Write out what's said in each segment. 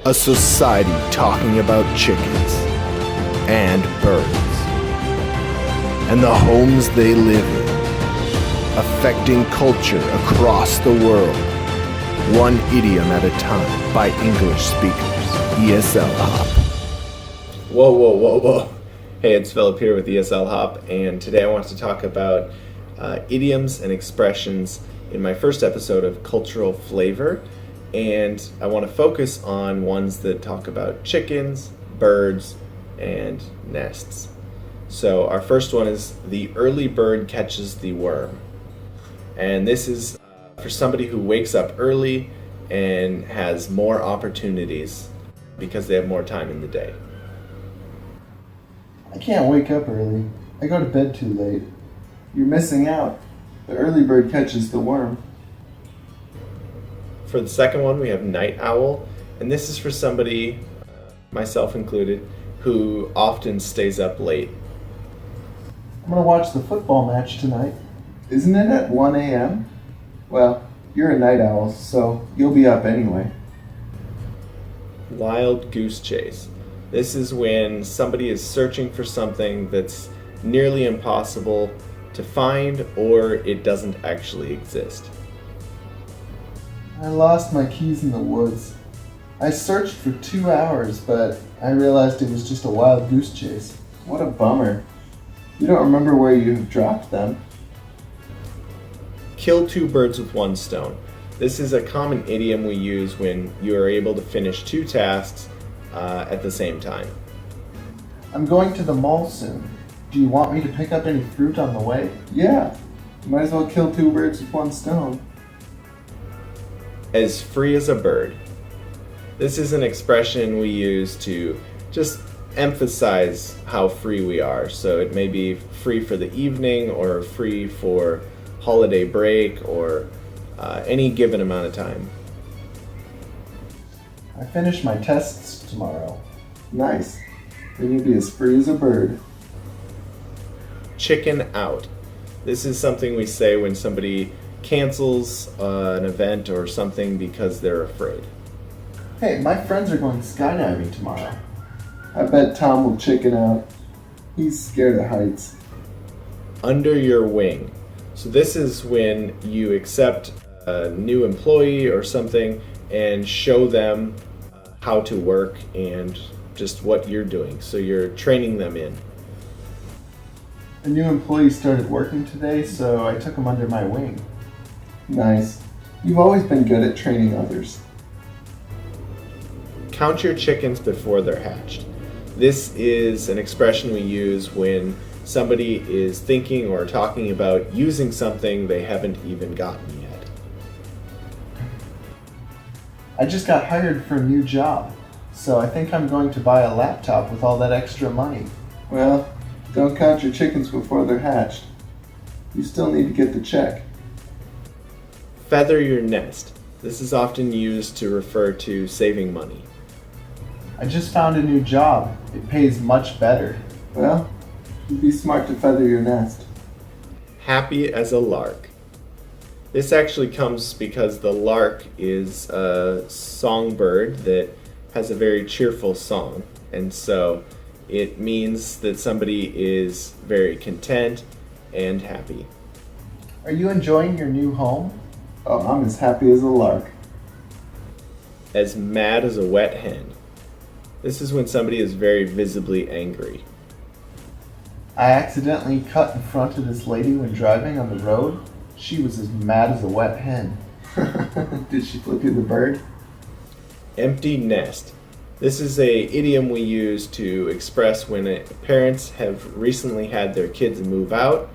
A society talking about chickens and birds and the homes they live in, affecting culture across the world, one idiom at a time by English speakers. ESL Hop. Whoa. Hey, it's Philip here with ESL Hop, and today I want to talk about idioms and expressions in my first episode of Cultural Flavor. And I want to focus on ones that talk about chickens, birds, and nests. So our first one is the early bird catches the worm. And this is for somebody who wakes up early and has more opportunities because they have more time in the day. I can't wake up early. I go to bed too late. You're missing out. The early bird catches the worm. For the second one, we have night owl, and this is for somebody, myself included, who often stays up late. I'm gonna watch the football match tonight. Isn't it at 1 a.m.? Well, you're a night owl, so you'll be up anyway. Wild goose chase. This is when somebody is searching for something that's nearly impossible to find or it doesn't actually exist. I lost my keys in the woods. I searched for 2 hours, but I realized it was just a wild goose chase. What a bummer. You don't remember where you dropped them. Kill two birds with one stone. This is a common idiom we use when you are able to finish two tasks at the same time. I'm going to the mall soon. Do you want me to pick up any fruit on the way? Yeah. You might as well kill two birds with one stone. As free as a bird. This is an expression we use to just emphasize how free we are. So it may be free for the evening or free for holiday break or any given amount of time. I finish my tests tomorrow. Nice. Then you'll be as free as a bird. Chicken out. This is something we say when somebody cancels an event or something because they're afraid. Hey, my friends are going skydiving tomorrow. I bet Tom will chicken out. He's scared of heights. Under your wing. So this is when you accept a new employee or something and show them how to work and just what you're doing. So you're training them in. A new employee started working today, so I took him under my wing. Nice. You've always been good at training others. Count your chickens before they're hatched. This is an expression we use when somebody is thinking or talking about using something they haven't even gotten yet. I just got hired for a new job, so I think I'm going to buy a laptop with all that extra money. Well, don't count your chickens before they're hatched. You still need to get the check. Feather your nest. This is often used to refer to saving money. I just found a new job. It pays much better. Well, you'd be smart to feather your nest. Happy as a lark. This actually comes because the lark is a songbird that has a very cheerful song, and so it means that somebody is very content and happy. Are you enjoying your new home? Oh, I'm as happy as a lark. As mad as a wet hen. This is when somebody is very visibly angry. I accidentally cut in front of this lady when driving on the road. She was as mad as a wet hen. Did she flip you the bird? Empty nest. This is a idiom we use to express when parents have recently had their kids move out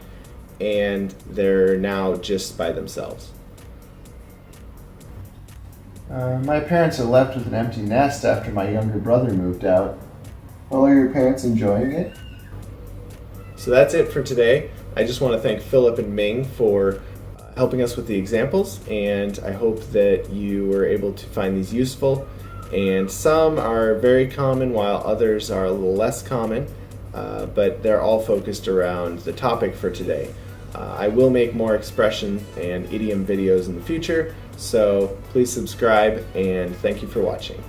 and they're now just by themselves. My parents are left with an empty nest after my younger brother moved out. Well, are your parents enjoying it? So that's it for today. I just want to thank Philip and Ming for helping us with the examples, and I hope that you were able to find these useful. And some are very common while others are a little less common, but they're all focused around the topic for today. I will make more expression and idiom videos in the future, so please subscribe and thank you for watching.